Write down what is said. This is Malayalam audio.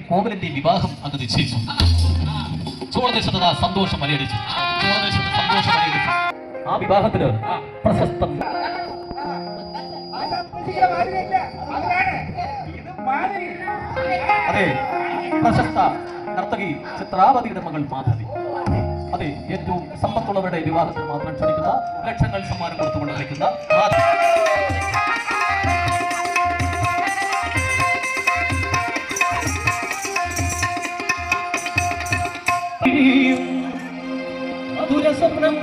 കോവലന്റെ വിവാഹം അങ്ങ് നിശ്ചയിച്ചു. ചോളദേശത്ത് സന്തോഷം മലയടിച്ചു. ആ വിവാഹത്തിന് പ്രശസ്ത അതെ പ്രശസ്ത നർത്തകി ചിത്രാവതിയുടെ മകൾ മാധവി. അതെ, ഏറ്റവും സമ്പത്തുള്ളവരുടെ വിവാഹത്തിന് മാത്രം ക്ഷണിക്കുന്ന, ലക്ഷങ്ങൾ സമ്മാനം കൊടുത്തുകൊണ്ട് കളിക്കുന്ന മാധവി. മധുര സ്വപ്നം